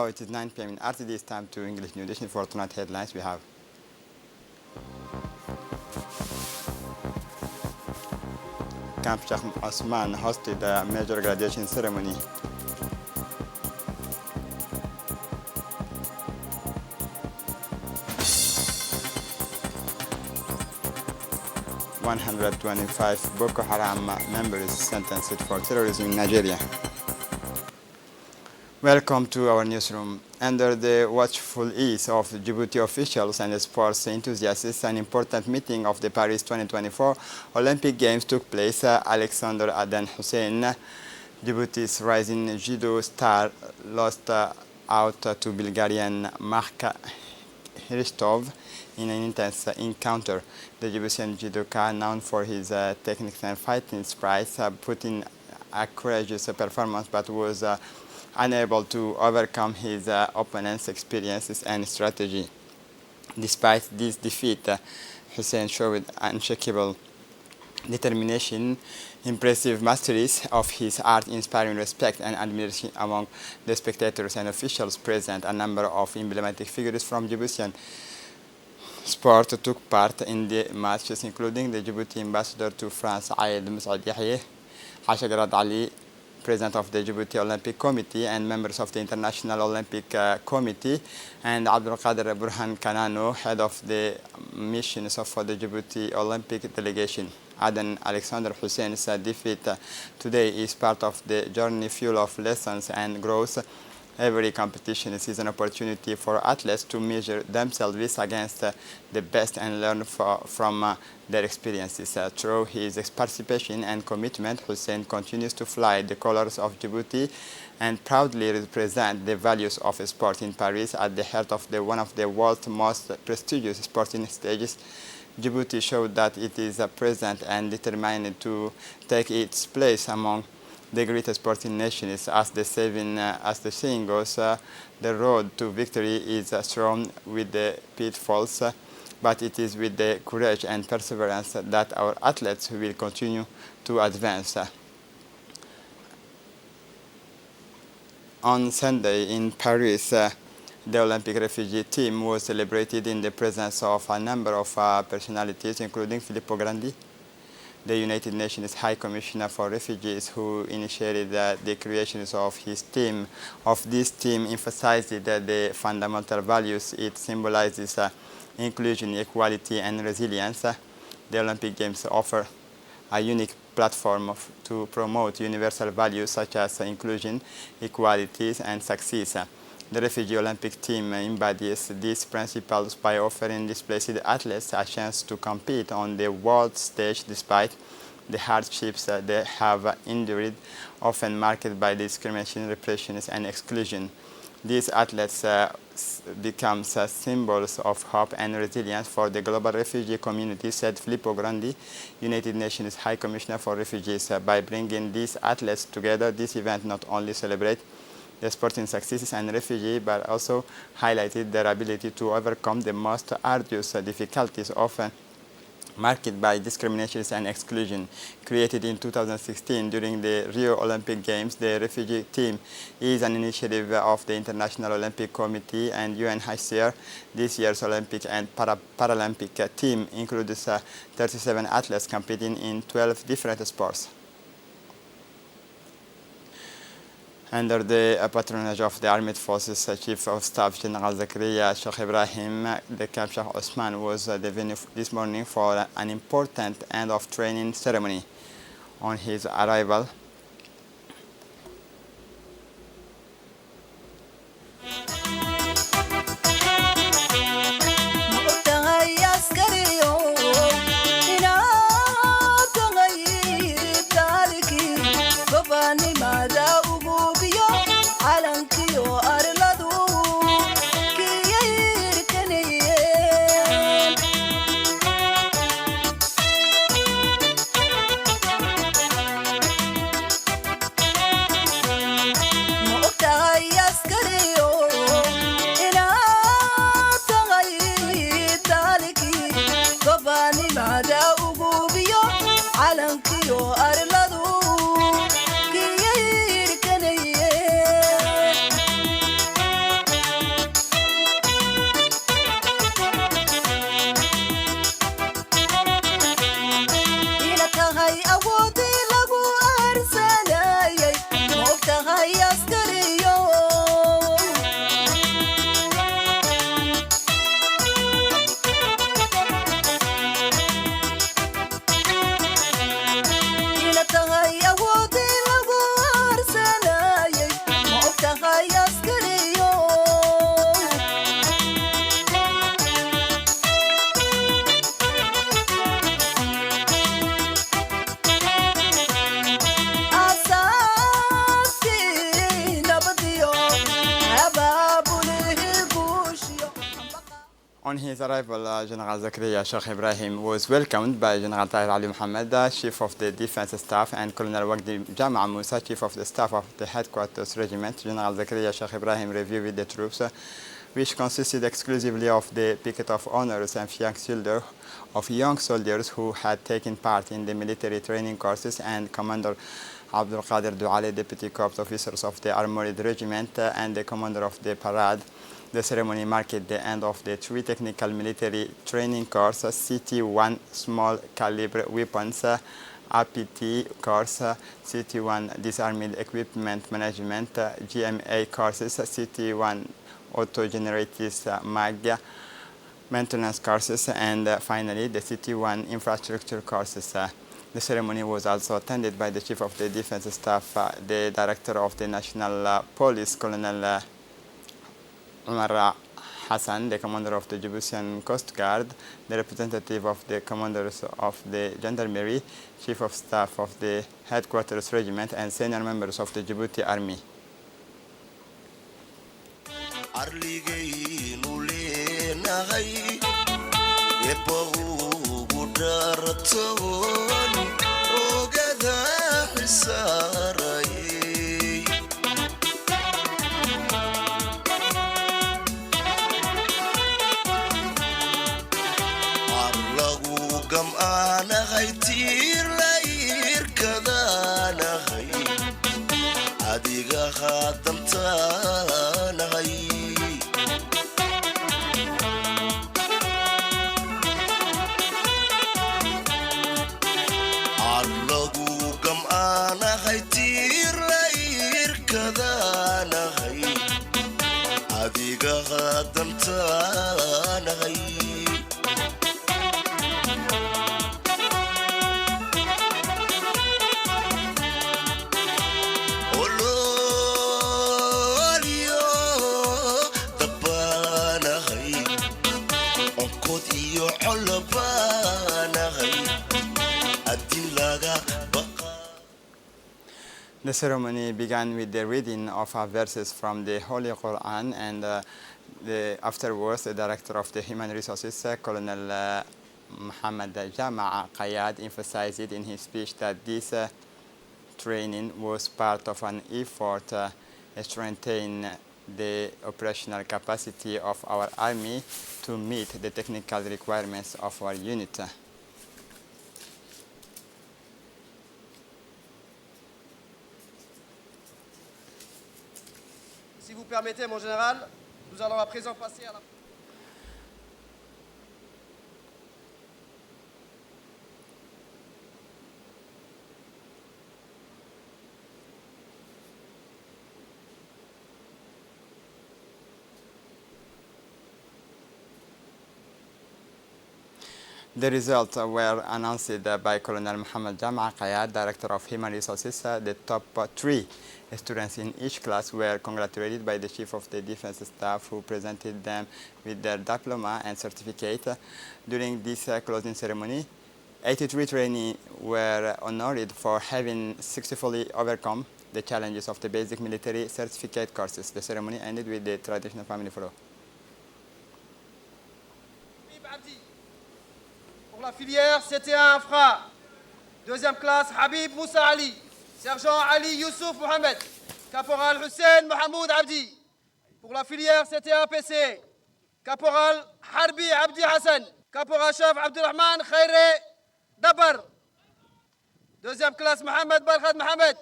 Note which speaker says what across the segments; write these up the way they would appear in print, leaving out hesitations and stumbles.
Speaker 1: Now it is 9 p.m. in RTD. It's time to English New Edition. For tonight headlines we have: Camp Sheikh Osman hosted a major graduation ceremony. "125 Boko Haram members sentenced for terrorism in Nigeria." Welcome to our newsroom. Under the watchful eyes of Djibouti officials and sports enthusiasts, an important meeting of the Paris 2024 Olympic Games took place. Alexander Aden Hussein, Djibouti's rising judo star, lost out to Bulgarian Mark Hristov in an intense encounter. The Djiboutian judoka, known for his techniques and fighting sprites, put in a courageous performance but was unable to overcome his opponent's experiences and strategy. Despite this defeat, Hussein showed unshakable determination, impressive masteries of his art, inspiring respect and admiration among the spectators and officials present. A number of emblematic figures from Djiboutian sport took part in the matches, including the Djibouti ambassador to France, Aïd Moussaoud Yahye, Hashagard Ali, President of the Djibouti Olympic Committee and members of the International Olympic Committee, and Abdelkader Burhan Kanano, head of the missions of the Djibouti Olympic delegation. Aden Alexander Hussein's defeat today is part of the journey full of lessons and growth. Every competition is an opportunity for athletes to measure themselves against the best and learn from their experiences. Through his participation and commitment, Hussein continues to fly the colors of Djibouti and proudly represent the values of sport in Paris at the heart of one of the world's most prestigious sporting stages. Djibouti showed that it is present and determined to take its place among the greatest sporting nations. As the saying goes, the road to victory is strewn with the pitfalls, but it is with the courage and perseverance that our athletes will continue to advance. On Sunday in Paris, the Olympic refugee team was celebrated in the presence of a number of personalities, including Filippo Grandi, the United Nations High Commissioner for Refugees, who initiated the creation of his team. This team emphasized the fundamental values it symbolizes: inclusion, equality, and resilience. The Olympic Games offer a unique platform to promote universal values such as inclusion, equality, and success. The Refugee Olympic team embodies these principles by offering displaced athletes a chance to compete on the world stage despite the hardships they have endured, often marked by discrimination, repression, and exclusion. These athletes become symbols of hope and resilience for the global refugee community, said Filippo Grandi, United Nations High Commissioner for Refugees. By bringing these athletes together, this event not only celebrates the sporting successes and refugees, but also highlighted their ability to overcome the most arduous difficulties, often marked by discrimination and exclusion. Created in 2016 during the Rio Olympic Games, the refugee team is an initiative of the International Olympic Committee and UNHCR. This year's Olympic and Paralympic team includes 37 athletes competing in 12 different sports. Under the patronage of the Armed Forces Chief of Staff General Zakaria Sheikh Ibrahim, the Camp Sheikh Osman was the venue this morning for an important end-of-training ceremony. On his arrival, On his arrival, General Zakaria Sheikh Ibrahim was welcomed by General Tahir Ali Mohammed, Chief of the Defense Staff, and Colonel Wagdi Jama Musa, Chief of the Staff of the Headquarters Regiment. General Zakaria Sheikh Ibrahim reviewed the troops, which consisted exclusively of the picket of honors and young soldiers who had taken part in the military training courses, and Commander Abdul Qadir Douale, Deputy Corps Officers of the Armored Regiment, and the Commander of the Parade. The ceremony marked the end of the 3 technical military training courses: CT-1 small caliber weapons, APT course, CT-1 disarmed equipment management, GMA courses, CT-1 auto-generators MAG maintenance courses, and finally the CT-1 infrastructure courses. The ceremony was also attended by the Chief of the Defense Staff, the Director of the National Police, Colonel Umar Hassan, the Commander of the Djiboutian Coast Guard, the representative of the Commanders of the Gendarmerie, Chief of Staff of the Headquarters Regiment, and senior members of the Djibouti Army. The ceremony began with the reading of verses from the Holy Quran, and afterwards the Director of the Human Resources, Colonel Mohammed Jama Qayad, emphasized in his speech that this training was part of an effort to strengthen the operational capacity of our army to meet the technical requirements of our unit.
Speaker 2: Si vous permettez, mon général, nous allons à présent passer à la...
Speaker 1: The results were announced by Colonel Mohammed Jama Qayad, Director of Human Resources. The top 3 students in each class were congratulated by the Chief of the Defense Staff, who presented them with their diploma and certificate. During this closing ceremony, 83 trainees were honored for having successfully overcome the challenges of the basic military certificate courses. The ceremony ended with the traditional family photo.
Speaker 2: Pour la filière, c'était un infra. Deuxième classe, Habib Moussa Ali. Sergent Ali Youssouf Mohamed. Caporal Hussein Mohamoud Abdi. Pour la filière, c'était APC. Caporal Harbi Abdi Hassan. Caporal chef Abdurrahman Khairé Dabar. Deuxième classe, Mohamed Barkhad Mohamed.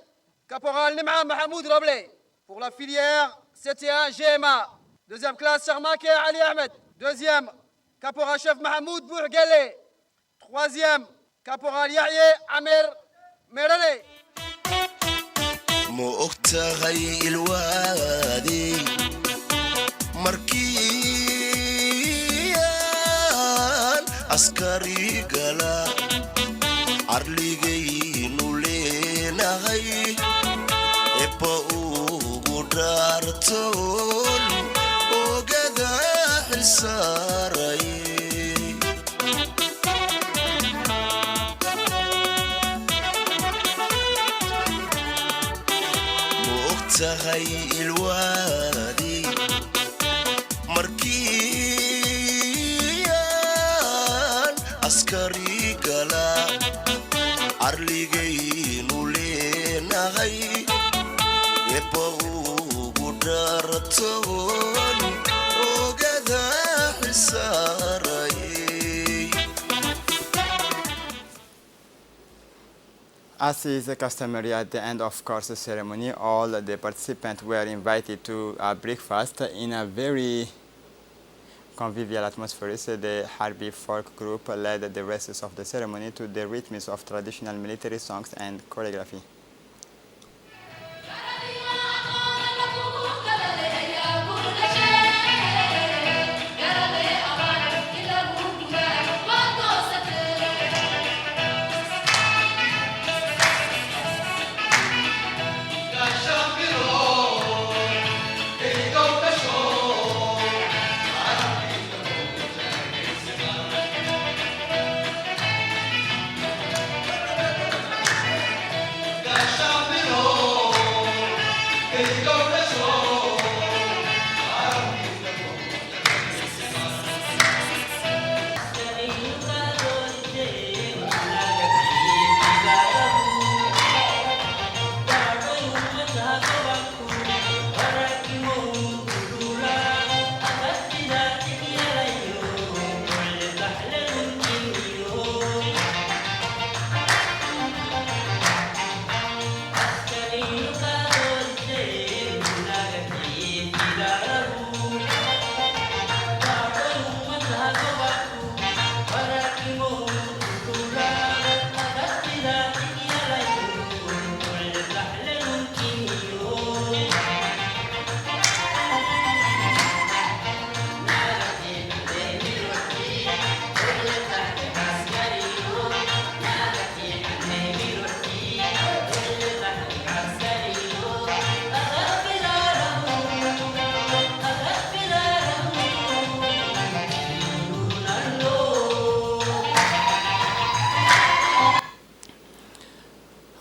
Speaker 2: Caporal Nim'a Mohamoud Roblé. Pour la filière, c'était un GMA. Deuxième classe, Charmake Ali Ahmed. Deuxième, Caporal chef Mohamoud Bourguelé. Troisième, Caporal Yahye Amer Merale.
Speaker 3: مؤتغي الوادي مركيان عسكري قلا عرليجي نولينا غي إبا وقدرتون وقدا حساري تغي الوادي مركيان askari gala arligaynu leenahay eba ugu dhartoon ogada xisaarayay.
Speaker 1: As is customary at the end of course ceremony, all the participants were invited to a breakfast in a very convivial atmosphere. The Harbi folk group led the rest of the ceremony to the rhythms of traditional military songs and choreography.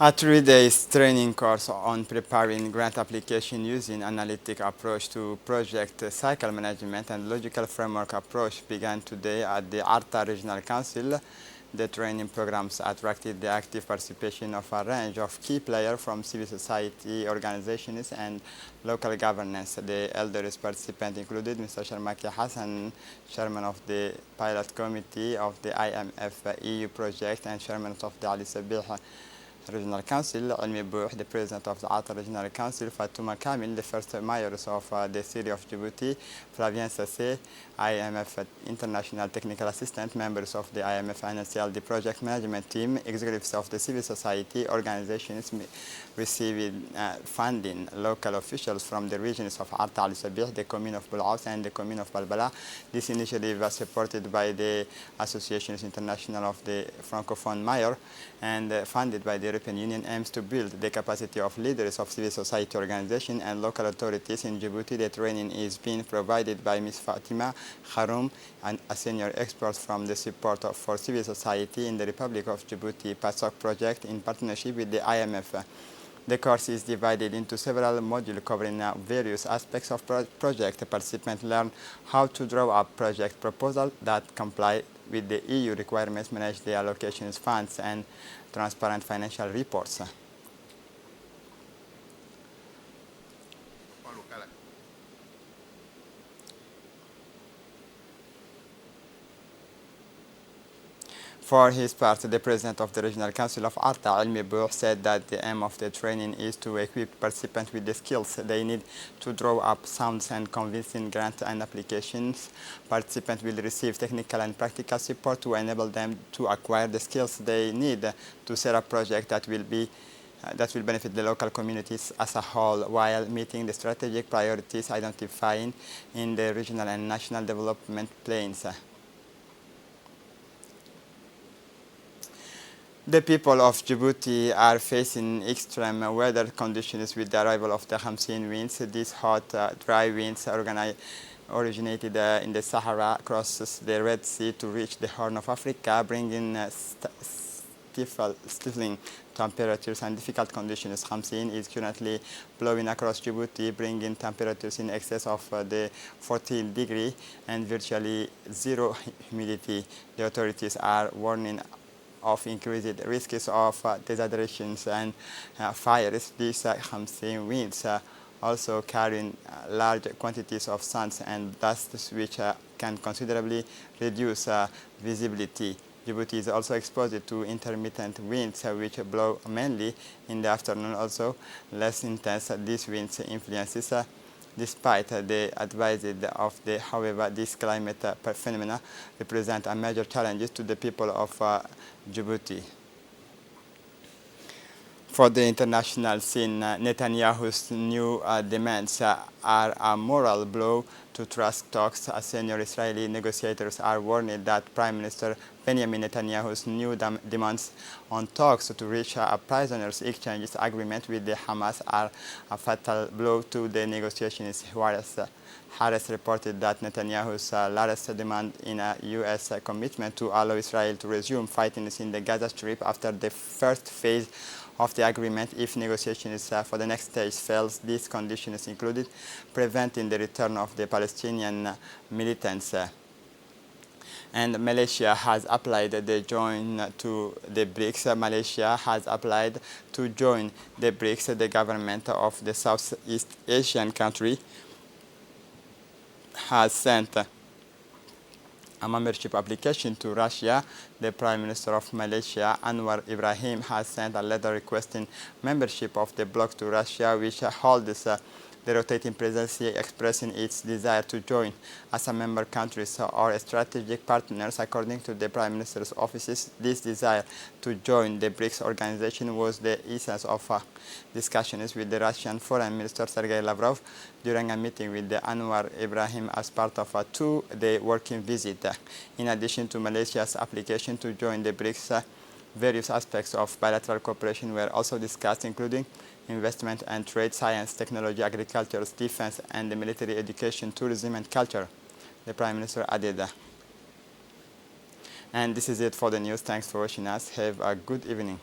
Speaker 1: A 3-day training course on preparing grant application using analytic approach to project cycle management and logical framework approach began today at the Arta Regional Council. The training programs attracted the active participation of a range of key players from civil society organizations and local governance. The eldest participant included Mr. Sharmaki Hassan, chairman of the pilot committee of the IMF EU project and chairman of the Ali Sabih Regional Council, Almi Bouh, the president of the Arta Regional Council, Fatouma Kamil, the first mayors of the city of Djibouti, Flavien Sassé, IMF International Technical Assistant, members of the IMF NSL, the project management team, executives of the civil society organizations receiving funding, local officials from the regions of Arta Al Sabih, the commune of Boulaous and the commune of Balbala. This initiative was supported by the Associations International of the Francophone Mayor and funded by the European Union, aims to build the capacity of leaders of civil society organizations and local authorities in Djibouti. The training is being provided by Ms. Fatima Haroum, a senior expert from the Support for Civil Society in the Republic of Djibouti PASOK project in partnership with the IMF. The course is divided into several modules covering various aspects of project. Participants learn how to draw up project proposals that comply with the EU requirements, manage the allocations funds, and transparent financial reports. For his part, the president of the Regional Council of Arta, Almi Bouh, said that the aim of the training is to equip participants with the skills they need to draw up sound and convincing grant and applications. Participants will receive technical and practical support to enable them to acquire the skills they need to set up projects that will benefit the local communities as a whole, while meeting the strategic priorities identified in the regional and national development plans. The people of Djibouti are facing extreme weather conditions with the arrival of the Khamsin winds. These hot, dry winds originated in the Sahara, crosses the Red Sea to reach the Horn of Africa, bringing stifling temperatures and difficult conditions. Khamsin is currently blowing across Djibouti, bringing temperatures in excess of the 40 degree and virtually zero humidity. The authorities are warning of increased risks of dehydrations and fires. These Khamsin winds also carrying large quantities of sands and dust, which can considerably reduce visibility. Djibouti is also exposed to intermittent winds, which blow mainly in the afternoon, also less intense. These winds influences despite the advised of the, however, this climate phenomena represent a major challenge to the people of Djibouti. For the international scene, Netanyahu's new demands are a moral blow to trust talks. Senior Israeli negotiators are warning that Prime Minister Benjamin Netanyahu's new demands on talks to reach a prisoners exchange agreement with the Hamas are a fatal blow to the negotiations. Harris reported that Netanyahu's latest demand in a U.S. commitment to allow Israel to resume fighting in the Gaza Strip after the first phase of the agreement. If negotiations for the next stage fails, these conditions included preventing the return of the Palestinian militants. And Malaysia has applied to join to the BRICS. Malaysia has applied to join the BRICS. The government of the Southeast Asian country has sent a membership application to Russia. The Prime Minister of Malaysia, Anwar Ibrahim, has sent a letter requesting membership of the bloc to Russia, which holds the rotating presidency, expressing its desire to join as a member countries or strategic partners. According to the Prime Minister's offices, this desire to join the BRICS organization was the essence of discussions with the Russian Foreign Minister Sergei Lavrov during a meeting with the Anwar Ibrahim as part of a two-day working visit. In addition to Malaysia's application to join the BRICS, various aspects of bilateral cooperation were also discussed, including investment and trade, science, technology, agriculture, defense, and the military education, tourism, and culture, the Prime Minister added. And this is it for the news. Thanks for watching us. Have a good evening.